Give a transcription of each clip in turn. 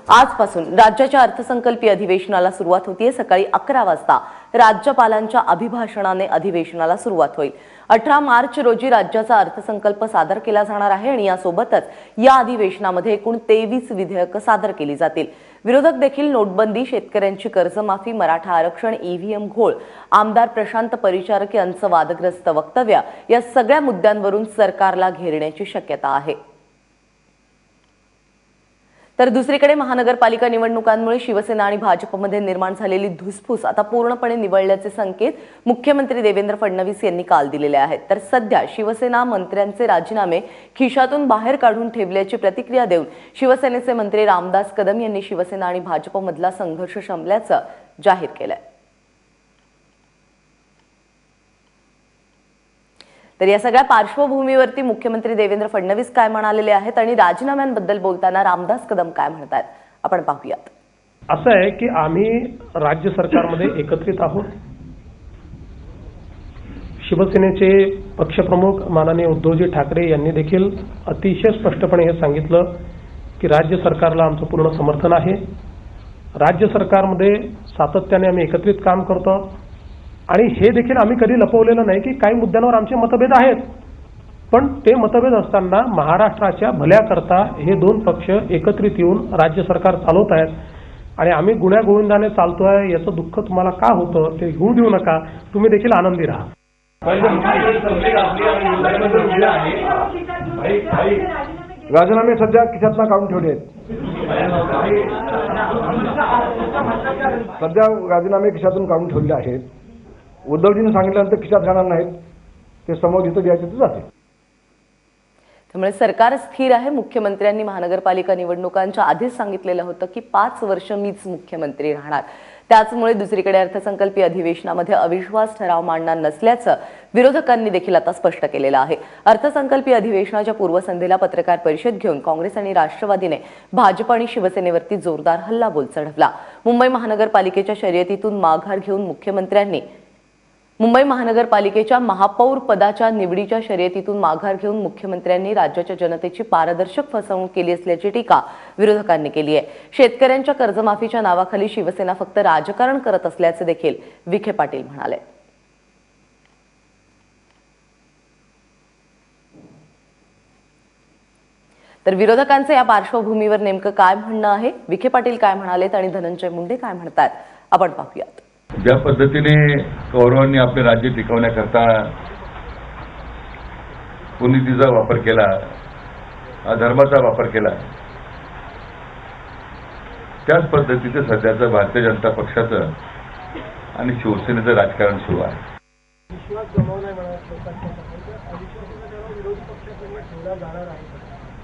आजपासून राज्याच्या अर्थसंकल्पीय अधिवेशनाला सुरुवात होतीये। सकाळी 11 वाजता राज्यपालांच्या अभिभाषणाने अधिवेशनाला सुरुवात होईल। 18 मार्च रोजी राज्याचा अर्थसंकल्प सादर केला जाणार आहे आणि यासोबतच या अधिवेशनामध्ये एकूण 23 विधेयकं सादर केली जातील। विरोधक देखील नोटबंदी, शेतकऱ्यांची कर्जमाफी, मराठा आरक्षण, ईव्हीएम घोळ, आमदार प्रशांत परिचारक यांचं वादग्रस्त वक्तव्य या सगळ्या मुद्द्यांवरून सरकारला घेरण्याची शक्यता आहे। तर दुसरीकडे महानगरपालिका निवडणुकांमुळे शिवसेना आणि भाजपमध्ये निर्माण झालेली धुसफूस आता पूर्णपणे निवळल्याचे संकेत मुख्यमंत्री देवेंद्र फडणवीस यांनी काल दिलेले आहेत। तर सध्या शिवसेना मंत्र्यांचे राजीनामे खिशातून बाहेर काढून ठेवल्याची प्रतिक्रिया देऊन शिवसेनेचे मंत्री रामदास कदम यांनी शिवसेना आणि भाजपमधला संघर्ष शमल्याचं जाहीर केलंय। तर या सगळ्या पार्श्वभूमीवरती मुख्यमंत्री देवेंद्र फडणवीस काय म्हणालेले आहेत आणि राजीनाम्यांबद्दल बोलताना रामदास कदम काय म्हणतात आपण पाहूयात। असं आहे की आम्ही राज्य सरकारमध्ये एकत्रित आहोत। शिवसेनेचे पक्षप्रमुख माननीय उद्धवजी ठाकरे यांनी देखील अतिशय स्पष्टपणे हे सांगितलं की राज्य सरकारला आमचं पूर्ण समर्थन आहे। राज्य सरकारमध्ये सातत्याने आम्ही एकत्रित काम करतो आणि हे देखील आम्ही कधी लपवलेलं नाही की काही मुद्द्यांवर आमचे मतभेद आहेत, पण ते मतभेद असताना महाराष्ट्राच्या भल्याकरता हे दोन पक्ष एकत्रित येऊन राज्य सरकार चालवत आहेत आणि आम्ही गुण्या गोविंदाने चालतोय याचं दुःख तुम्हाला का होतं ते होऊ देऊ नका, तुम्ही देखील आनंदी राहा। राजीनामे सध्या खिशात काढून ठेवले आहेत। सध्या राजीनामे खिशातून काढून ठेवले आहेत। उद्धवजींनी सांगितल्यानंतर खिशात घालणार नाहीत, ते समोर जिथं द्यायचे तिथं जाते। त्यामुळे सरकार स्थिर आहे। मुख्यमंत्र्यांनी महानगरपालिका निवडणुकांच्या आधीच सांगितलेलं होतं की 5 वर्ष मीच मुख्यमंत्री राहणार। त्याचमुळे दुसरीकडे अर्थसंकल्पीय अधिवेशनामध्ये अविश्वास ठराव मांडणार नसल्याचं विरोधकांनी देखील आता स्पष्ट केलेलं आहे। अर्थसंकल्पीय अधिवेशनाच्या पूर्वसंध्येला पत्रकार परिषद घेऊन काँग्रेस आणि राष्ट्रवादीने भाजप आणि शिवसेनेवरती जोरदार हल्लाबोल चढवला। मुंबई महानगरपालिकेच्या शर्यतीतून माघार घेऊन मुंबई महानगरपालिकेच्या महापौर पदाच्या निवडीच्या शर्यतीतून माघार घेऊन मुख्यमंत्र्यांनी राज्याच्या जनतेची पारदर्शक फसवणूक केली असल्याची टीका विरोधकांनी केली आहे। शेतकऱ्यांच्या कर्जमाफीच्या नावाखाली शिवसेना फक्त राजकारण करत असल्याचे देखील विखे पाटील म्हणाले। तर विरोधकांचे या पार्श्वभूमीवर नेमकं काय म्हणणं आहे, विखे पाटील काय म्हणालेत आणि धनंजय मुंडे काय म्हणतात आपण पाहूयात। ज्या पद्धतीने कौरवांनी आपले राज्य टिकवण्याकरता कुनीतीचा वापर केला, अधर्माचा वापर केला, त्याच पद्धतीचं सध्याचं भारतीय जनता पक्षाचं आणि शिवसेनेचं राजकारण सुरू आहे।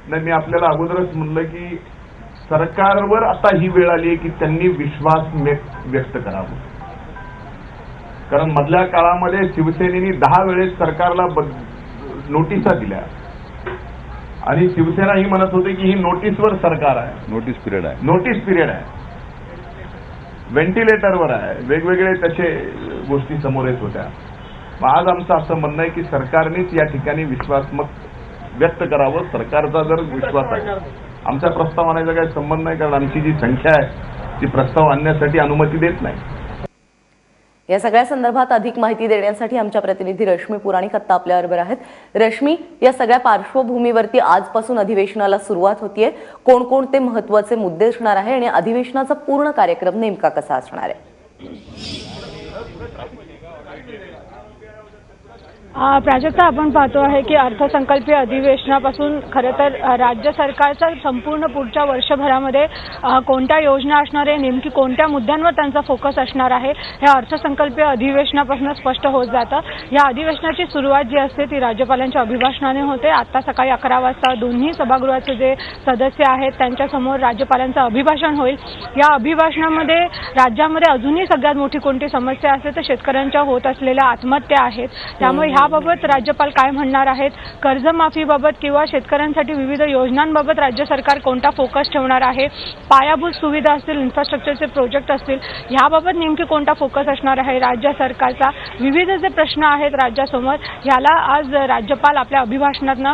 नाही, मी आपल्याला अगोदरच म्हणलं की सरकारवर आता ही वेळ आली आहे की त्यांनी विश्वास व्यक्त करावा, कारण मधल्या काळामध्ये शिवसेनेने 10 वेळेस सरकारला नोटिसा दिल्या आणि शिवसेना ही म्हणत होती की ही नोटीसवर सरकार आहे, नोटीस पिरियड आहे, व्हेंटिलेटरवर आहे, वेगवेगळे तसे गोष्टी समोर येत होत्या। आज आमचं असं म्हणणं आहे की सरकारनेच या ठिकाणी विश्वास व्यक्त करावं। सरकारचा जर विश्वास आहे, आमचा प्रस्ताव आणायचा काही संबंध नाही, कारण आमची जी संख्या आहे ती प्रस्ताव आणण्यासाठी अनुमती देत नाही। या सगळ्या संदर्भात अधिक माहिती देण्यासाठी आमच्या प्रतिनिधी रश्मी पुराणिक आता आपल्याबरोबर आहेत। रश्मी, या सगळ्या पार्श्वभूमीवरती आजपासून अधिवेशनाला सुरुवात होतीये, कोणकोणते महत्त्वाचे मुद्दे असणार आहे आणि अधिवेशनाचा पूर्ण कार्यक्रम नेमका कसा असणार आहे? प्राजक्ता, आपण पाहतो आहे की अर्थसंकल्पीय अधिवेशनापासून खरं तर राज्य सरकारचा संपूर्ण पुढच्या वर्षभरामध्ये कोणत्या योजना असणार आहे, नेमकी कोणत्या मुद्द्यांवर त्यांचा फोकस असणार आहे हे अर्थसंकल्पीय अधिवेशनापासून स्पष्ट होत जातं। या अधिवेशनाची सुरुवात जी असते ती राज्यपालांच्या अभिभाषणाने होते। आता सकाळी 11 वाजता दोन्ही सभागृहाचे जे सदस्य आहेत त्यांच्यासमोर राज्यपालांचं अभिभाषण होईल। या अभिभाषणामध्ये राज्यामध्ये अजूनही सगळ्यात मोठी कोणती समस्या असते तर शेतकऱ्यांच्या होत असलेल्या आत्महत्या आहेत। त्यामुळे याबाबत राज्यपाल काय म्हणणार आहेत, कर्जमाफीबाबत किंवा शेतकऱ्यांसाठी विविध योजनांबाबत राज्य सरकार कोणता फोकस ठेवणार आहे, पायाभूत सुविधा असतील, इन्फ्रास्ट्रक्चरचे प्रोजेक्ट असतील, याबाबत नेमकी कोणता फोकस असणार आहे राज्य सरकारचा, विविध जे प्रश्न आहेत राज्यासमोर याला आज राज्यपाल आपल्या अभिभाषणातून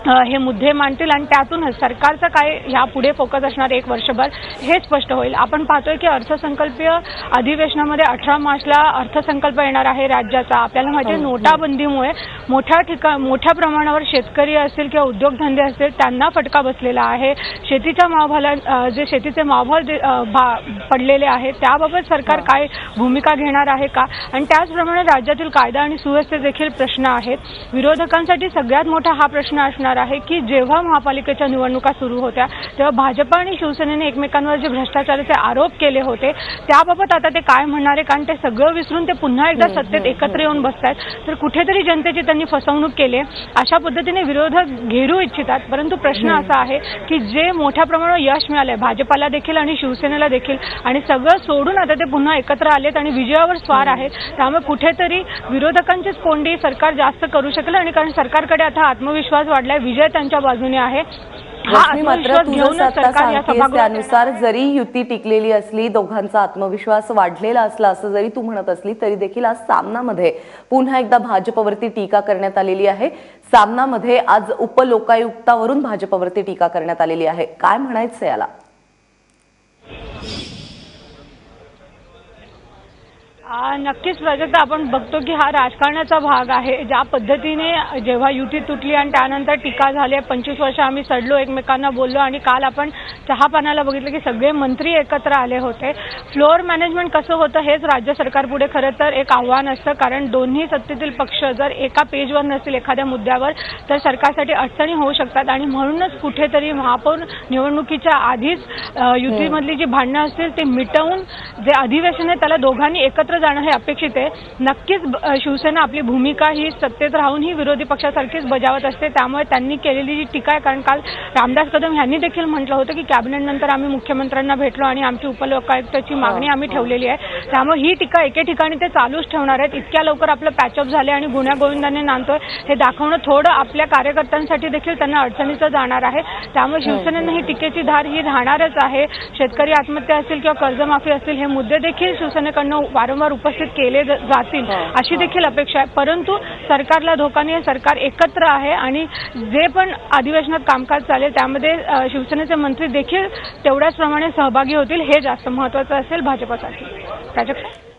हे मुद्दे मांडतील आणि त्यातूनच सरकारचा काय यापुढे फोकस असणार एक वर्षभर हे स्पष्ट होईल. आपण पाहतोय की अर्थसंकल्पीय अधिवेशनामध्ये 18 मार्चला अर्थसंकल्प येणार आहे राज्याचा. आपल्याला माहिती आहे नोटाबंदीमुळे मोठ्या प्रमाणावर शेतकरी असतील किंवा उद्योगधंदे असतील त्यांना फटका बसलेला आहे. शेतीच्या मालभाव जे शेतीचे मालभाव पडलेले आहेत त्याबाबत सरकार काय भूमिका घेणार आहे का आणि त्याचप्रमाणे राज्यातील कायदा आणि सुव्यवस्थे देखील प्रश्न आहेत. विरोधकांसाठी सगळ्यात मोठा हा प्रश्न असणार आहे की जेव्हा महापालिकेच्या निवडणुका सुरू होत्या तेव्हा भाजप आणि शिवसेनेने एकमेकांवर जे भ्रष्टाचाराचे आरोप केले होते त्याबाबत आता ते काय म्हणणार आहे, कारण ते सगळं विसरून ते पुन्हा एकदा सत्तेत एकत्र येऊन बसतायत. तर कुठेतरी जनतेची त्यांनी फसवणूक केली. अशा पद्धतीने विरोधक घेरू इच्छितात. परंतु प्रश्न असा आहे की जे मोठ्या प्रमाणावर यश मिळालंय भाजपाला देखील आणि शिवसेनेला देखील आणि सगळं सोडून आता ते पुन्हा एकत्र आलेत आणि विजयावर स्वार आहेत. त्यामुळे कुठेतरी विरोधकांचीच कोंडी सरकार जास्त करू शकेल आणि कारण सरकारकडे आता आत्मविश्वास वाढलाय, विजय त्यांच्या बाजूने आहे. रश्मी, मात्र तुझं आता सांगतेस त्यानुसार जरी युती टिकलेली असली, दोघांचा आत्मविश्वास वाढलेला असला असं जरी तू म्हणत असली तरी देखील आज सामनामध्ये पुन्हा एकदा भाजपवरती टीका करण्यात आलेली आहे. सामनामध्ये आज उपलोकायुक्तावरून भाजपवरती टीका करण्यात आलेली आहे. काय म्हणायचं याला? नक्कीच प्राजक्ता, आपण बघतो की हा राजकारणाचा भाग आहे. ज्या पद्धतीने जेव्हा युती तुटली आणि त्यानंतर टीका झाली, 25 वर्ष आम्ही सडलो, एकमेकांना बोललो आणि काल आपण चहापानाला बघितलं की सगळे मंत्री एकत्र आले होते. फ्लोअर मॅनेजमेंट कसं होतं हेच राज्य सरकारपुढे खरं तर एक आव्हान असतं, कारण दोन्ही सत्तेतील पक्ष जर एका पेजवर नसतील एखाद्या मुद्द्यावर तर सरकारसाठी अडचणी होऊ शकतात आणि म्हणूनच कुठेतरी महापौर निवडणुकीच्या आधीच युतीमधली जी भांडणं असतील ते मिटवून जे अधिवेशन आहे त्याला दोघांनी एकत्र जाणं हे अपेक्षित आहे. नक्कीच शिवसेना आपली भूमिका ही सत्तेत राहून ही विरोधी पक्षासारखीच बजावत असते. त्यामुळे त्यांनी केलेली जी टीका आहे, कारण काल रामदास कदम यांनी देखील म्हटलं होतं की कॅबिनेट नंतर आम्ही मुख्यमंत्र्यांना भेटलो आणि आमची उपलोकायुक्ताची मागणी आम्ही ठेवलेली आहे. त्यामुळे ही टीका एके ठिकाणी ते चालूच ठेवणार आहेत. इतक्या लवकर आपलं पॅचअप झाले आणि गुण्यागोविंदाने नांदतोय हे दाखवणं थोडं आपल्या कार्यकर्त्यांसाठी देखील त्यांना अडचणीचं जाणार आहे. त्यामुळे शिवसेनेनं ही टीकेची धार ही राहणारच आहे. शेतकरी आत्महत्या असतील किंवा कर्जमाफी असतील हे मुद्दे देखील शिवसेनेकडनं वारंवार उपस्थित केले जातील अशी देखील अपेक्षा आहे. परंतु सरकारला धोका नाही, सरकार एकत्र आहे आणि जे पण अधिवेशनात कामकाज चालेल त्यामध्ये शिवसेनेचे मंत्री देखील तेवढ्याच प्रमाणे सहभागी होतील. हे जास्त महत्त्वाचं असेल भाजपसाठी.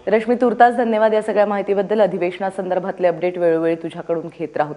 रश्मी, तुर्तास धन्यवाद या सगळ्या माहितीबद्दल. अधिवेशनासंदर्भातले अपडेट वेळोवेळी तुझ्याकडून घेत राहू.